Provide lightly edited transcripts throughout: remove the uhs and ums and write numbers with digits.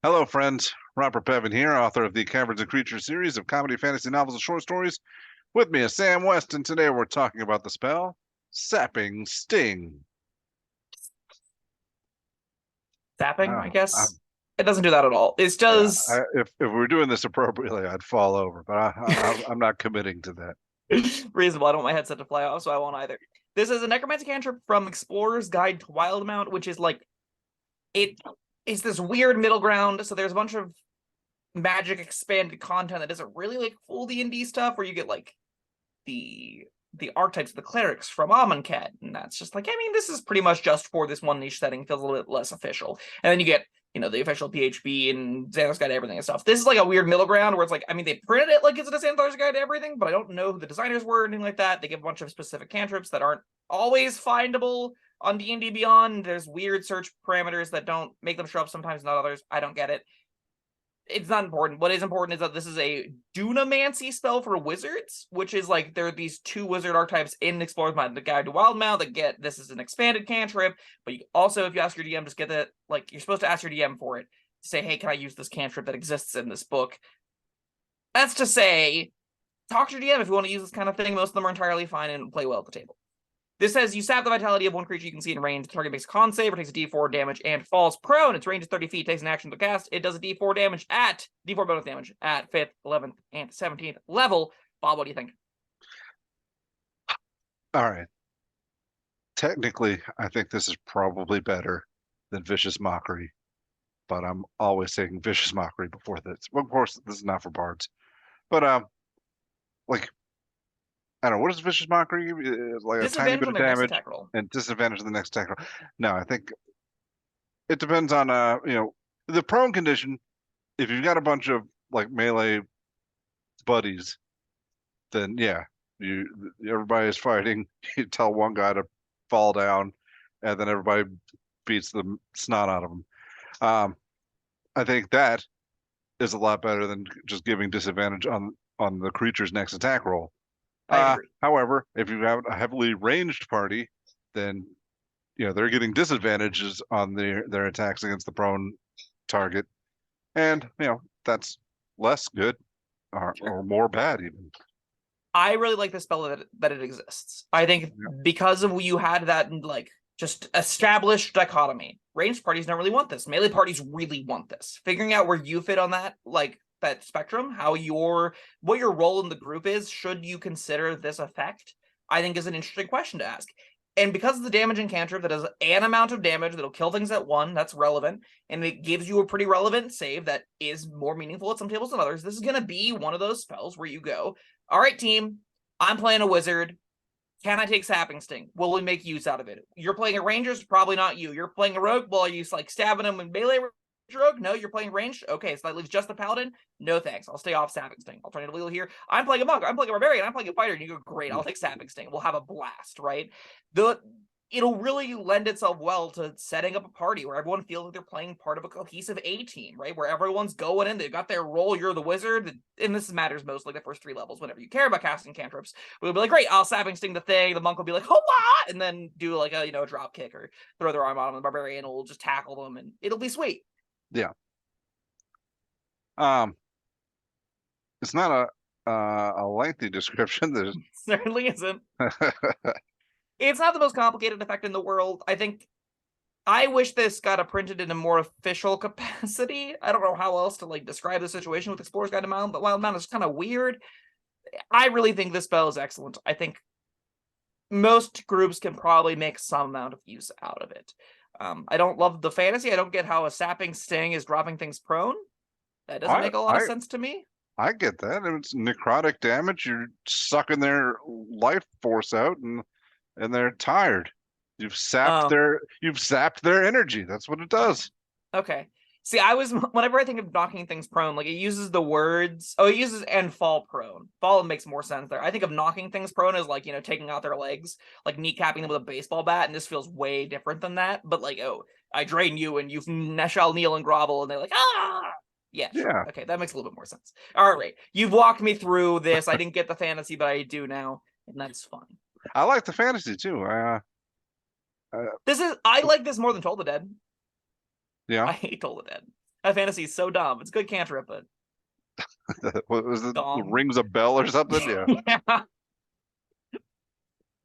Hello, friends. Robert Bevan here, author of the Caverns Creatures series of comedy, fantasy novels, and short stories. With me is Sam West, and today we're talking about the spell Sapping Sting. Zapping, I Oh, guess. It doesn't do that at all. It yeah, does if we were doing this appropriately, I'd fall over, but I'm not committing to that. reasonable. I don't want my headset to fly off, so I won't either. This is a necromancy cantrip from Explorer's Guide to Wildmount, which is like it is this weird middle ground. So there's a bunch of magic expanded content that doesn't really like full D&D stuff, where you get like the the archetypes of the clerics from Amonkhet, and that's just like, I mean, this is pretty much just for this one niche setting, feels a little bit less official. And then you get, the official PHB and Xanathar's Guide to Everything and stuff. This is like a weird middle ground where it's like, I mean, they printed it like it's a Xanathar's Guide to Everything, but I don't know who the designers were or anything like that. They give a bunch of specific cantrips that aren't always findable on D&D Beyond. There's weird search parameters that don't make them show up sometimes, not others. I don't get it. It's not important. What is important is that this is a Dunamancy spell for wizards, which is like there are these two wizard archetypes in Explorer's Guide to Wildmount that get this is an expanded cantrip, but you also, if you ask your DM, just get that, like, you're supposed to ask your DM for it. Say, hey, can I use this cantrip that exists in this book? That's to say, talk to your DM if you want to use this kind of thing. Most of them are entirely fine and play well at the table. This says you sap the vitality of one creature you can see in range. The target makes a con save or takes a d4 damage and falls prone. Its range is 30 feet, takes an action to cast. It does a d4 bonus damage at 5th, 11th, and 17th level. Bob, what do you think? All right. Technically, I think this is probably better than Vicious Mockery, but I'm always saying Vicious Mockery before this. Well, of course, this is not for bards, but like I don't know, what is Vicious Mockery? Like a tiny Disadvantage bit on of their next damage attack roll. and disadvantage of the next attack roll. No, I think it depends on the prone condition. If you've got a bunch of like melee buddies, then yeah, you everybody is fighting. You tell one guy to fall down, and then everybody beats the snot out of him. Um, I think that is a lot better than just giving disadvantage on the creature's next attack roll. I agree. However, if you have a heavily ranged party, then they're getting disadvantages on their attacks against the prone target, and that's less good or more bad even. I really like the spell that it exists. I think Yeah. because of you had that like just established dichotomy. Ranged parties don't really want this. Melee parties really want this. Figuring out where you fit on that, like that spectrum, what your role in the group is, should you consider this effect, I think is an interesting question to ask. And because of the damage in cantrip that does an amount of damage that'll kill things at one, that's relevant, and it gives you a pretty relevant save that is more meaningful at some tables than others. This is going to be one of those spells where you go, all right, team, I'm playing a wizard. Can I take Sapping Sting? Will we make use out of it? You're playing a Rangers? Probably not you. You're playing a Rogue? Well, are you like stabbing him with melee Rogue? No, you're playing ranged? Okay, so that leaves just the Paladin? No thanks. I'll stay off Sapping Sting. Alternative legal here. I'm playing a Monk. I'm playing a Barbarian. I'm playing a Fighter. And you go, great, I'll take Sapping Sting. We'll have a blast, right? It'll really lend itself well to setting up a party where everyone feels like they're playing part of a cohesive A team, right? Where everyone's going in, they've got their role, you're the wizard, and this matters most like the first 3 levels. Whenever you care about casting cantrips, we'll be like, great, I'll Sapping Sting the thing. The monk will be like, oh, what? And then do like a drop kick or throw their arm on them. The barbarian will just tackle them, and it'll be sweet. Yeah. Um, it's not a lengthy description. There's Certainly isn't. It's not the most complicated effect in the world. I wish this got printed in a more official capacity. I don't know how else to like describe the situation with Explorer's Guide to Wildmount. It's kind of weird. I really think this spell is excellent. I think most groups can probably make some amount of use out of it. I don't love the fantasy. I don't get how a Sapping Sting is dropping things prone. That doesn't I make a lot I of sense to me. I get that. It's necrotic damage. You're sucking their life force out, and they're tired. Oh, You've sapped their energy. That's what it does. okay. See, whenever I think of knocking things prone, like it uses the words. Oh, it uses and fall prone. Fall makes more sense there. I think of knocking things prone as like taking out their legs, like kneecapping them with a baseball bat, and this feels way different than that. But like, oh, I drain you, and you shall kneel and grovel, and they're like, ah. Yeah, sure. Yeah, Okay, that makes a little bit more sense. All right, you've walked me through this. I didn't get the fantasy, but I do now, and that's fine. I like the fantasy too. Uh, I like this more than Toll the Dead. yeah. I hate Toll the Dead. That fantasy is so dumb. It's a good cantrip, but What was it? dumb. Rings a bell or something? Yeah. Yeah.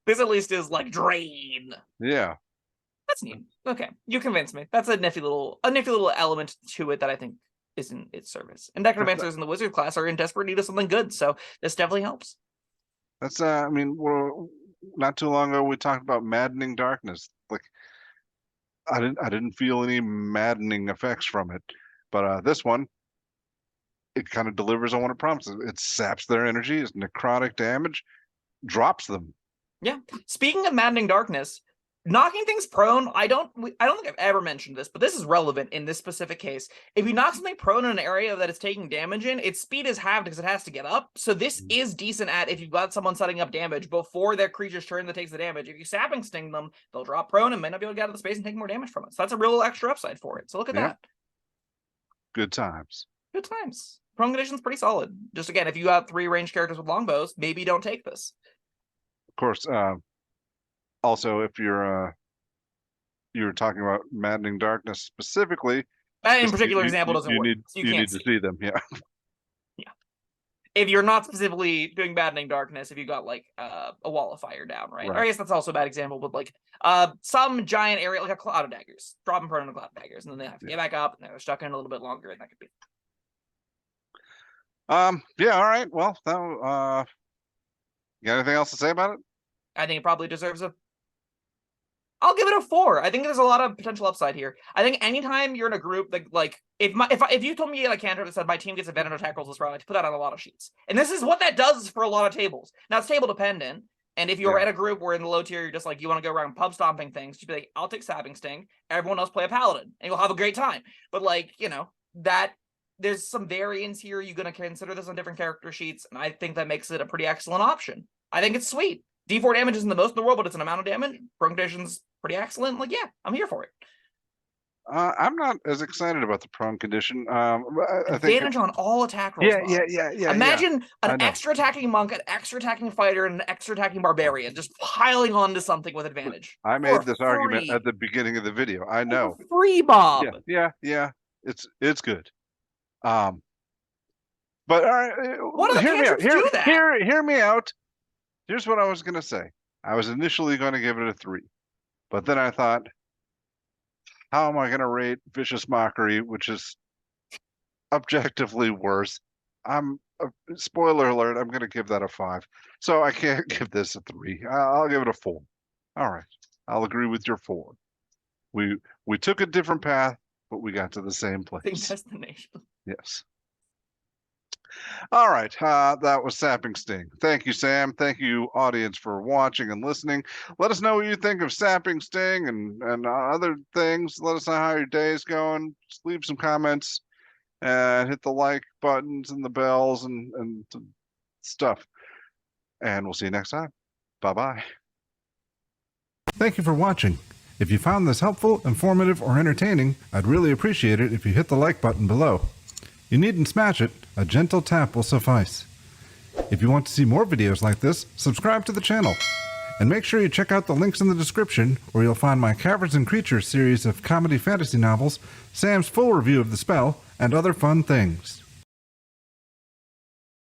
This at least is like drain. Yeah. That's neat. Okay, you convinced me. That's a nifty little element to it that I think is in its service. And necromancers in the wizard class are in desperate need of something good, so this definitely helps. That's I mean, not too long ago we talked about maddening darkness. Like I didn't feel any maddening effects from it, but this one, it kind of delivers on what it promises. It saps their energy, it's necrotic damage, drops them. Yeah. Speaking of maddening darkness, knocking things prone, I don't think I've ever mentioned this, but this is relevant in this specific case. If you knock something prone in an area that it's taking damage in, its speed is halved because it has to get up. So this is decent at if you've got someone setting up damage before their creature's turn that takes the damage. If you Sapping Sting them, they'll drop prone and may not be able to get out of the space and take more damage from it. So that's a real extra upside for it. So look at that. Good times. Good times. Prone condition's pretty solid. Just again, if you got 3 ranged characters with longbows, maybe don't take this. Of course, also, if you're talking about maddening darkness specifically, That in particular example doesn't work. You need to see them, yeah. Yeah. If you're not specifically doing maddening darkness, if you got like a wall of fire down, right? Or I guess that's also a bad example, but like some giant area like a cloud of daggers, drop them prone on a cloud of daggers, and then they have to get back up, and they're stuck in a little bit longer, and that could be. Yeah, all right. Well, that you got anything else to say about it? I think it probably deserves a. I'll give it a 4. I think there's a lot of potential upside here. I think anytime you're in a group that like if you told me a cantrip that said my team gets advantage on attack rolls this round, I'd put that on a lot of sheets. And this is what that does for a lot of tables. Now it's table dependent. And if you're at a group where in the low tier you're just like you want to go around pub stomping things, you'd be like, I'll take Sapping Sting. Everyone else play a paladin, and you'll have a great time. But like, that there's some variance here. You're gonna consider this on different character sheets, and I think that makes it a pretty excellent option. I think it's sweet. D4 damage isn't the most in the world, but it's an amount of damage. Prone condition's pretty excellent. Like, yeah, I'm here for it. I'm not as excited about the prone condition. I think advantage on all attack rolls. Yeah. Imagine an extra attacking monk, an extra attacking fighter, and an extra attacking barbarian just piling onto something with advantage. I made this argument at the beginning of the video. I know. Free Bob. Yeah. It's good. But all right, what other cantrips do that? Hear me out. Here's what I was gonna say. I was initially going to give it a 3, but then I thought, how am I going to rate Vicious Mockery, which is objectively worse? Spoiler alert, I'm going to give that a 5. So I can't give this a 3. I'll give it a 4. All right, I'll agree with your 4. We took a different path, but we got to the same place. Same destination. Yes. All right, that was Sapping Sting. Thank you, Sam. Thank you, audience, for watching and listening. Let us know what you think of Sapping Sting and other things. Let us know how your day is going. Just leave some comments and hit the like buttons and the bells and stuff. And we'll see you next time. Bye-bye. Thank you for watching. If you found this helpful, informative, or entertaining, I'd really appreciate it if you hit the like button below. You needn't smash it, a gentle tap will suffice. If you want to see more videos like this, subscribe to the channel. And make sure you check out the links in the description where you'll find my Caverns Creatures series of comedy fantasy novels, Sam's full review of the spell, and other fun things.